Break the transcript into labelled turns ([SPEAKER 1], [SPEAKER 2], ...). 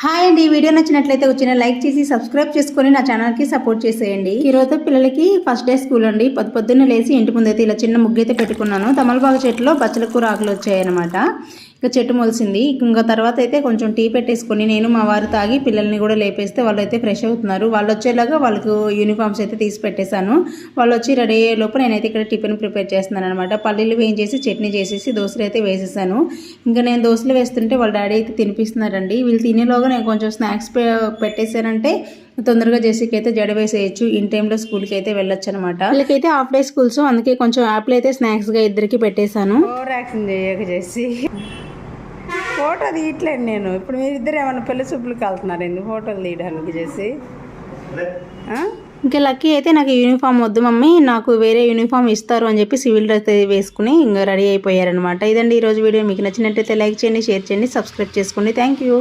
[SPEAKER 1] Hi అండి, ఈ video నచ్చినట్లయితే వచ్చిన లైక్ చేసి సబ్స్క్రైబ్ చేసుకొని నా ఛానల్కి సపోర్ట్ చేసేయండి. ఈరోజు పిల్లలకి ఫస్ట్ డే స్కూల్ అండి. పొద్దున్నే లేచి ఇంటి ముందైతే ఇలా చిన్న ముగ్గైతే పెట్టుకున్నాను. తమలపాకు చెట్టులో బచ్చల కూర ఆకులు వచ్చాయన్నమాట. ఇంకా చెట్టు మొలిసింది. ఇంకా తర్వాత అయితే కొంచెం టీ పెట్టేసుకొని నేను మా వారు తాగి పిల్లల్ని కూడా లేపేస్తే వాళ్ళు అయితే ఫ్రెష్ అవుతున్నారు. వాళ్ళు వచ్చేలాగా వాళ్ళకు యూనిఫామ్స్ అయితే తీసి పెట్టేశాను. వాళ్ళు వచ్చి రెడీ అయ్యే లోపు నేనైతే ఇక్కడ టిఫిన్ ప్రిపేర్ చేస్తున్నాను అనమాట. పల్లీలు వేయించేసి చట్నీ చేసేసి దోశలు అయితే వేసేసాను. ఇంకా నేను దోశలు వేస్తుంటే వాళ్ళ డాడీ అయితే తినిపిస్తున్నారండి. వీళ్ళు తినేలోగా నేను కొంచెం స్నాక్స్ పెట్టేశానంటే తొందరగా జెస్సీకి అయితే జడ వేసేయచ్చు. ఇన్ టైంలో స్కూల్కి అయితే వెళ్ళొచ్చు అనమాట. వీళ్ళకైతే హాఫ్ డే స్కూల్స్, అందుకే కొంచెం యాప్లు అయితే స్నాక్స్గా ఇద్దరికి పెట్టేశాను. యాక్షన్ చేయక చేసి ఫోటో తీయట్లేదు నేను. ఇప్పుడు మీరిద్దరు ఏమన్నా పెళ్లి చూపులకు వెళ్తున్నారు ఎందుకు ఫోటోలు తీయడానికి చేసి. ఇంకా లక్కీ అయితే నాకు యూనిఫామ్ వద్దు మమ్మీ, నాకు వేరే యూనిఫామ్ ఇస్తారు అని చెప్పి సివిల్ డ్రెస్ వేసుకుని ఇంకా రెడీ అయిపోయారనమాట. ఇదండి ఈరోజు వీడియో. మీకు నచ్చినట్టయితే లైక్ చేయండి, షేర్ చేయండి, సబ్స్క్రైబ్ చేసుకోండి. Thank you.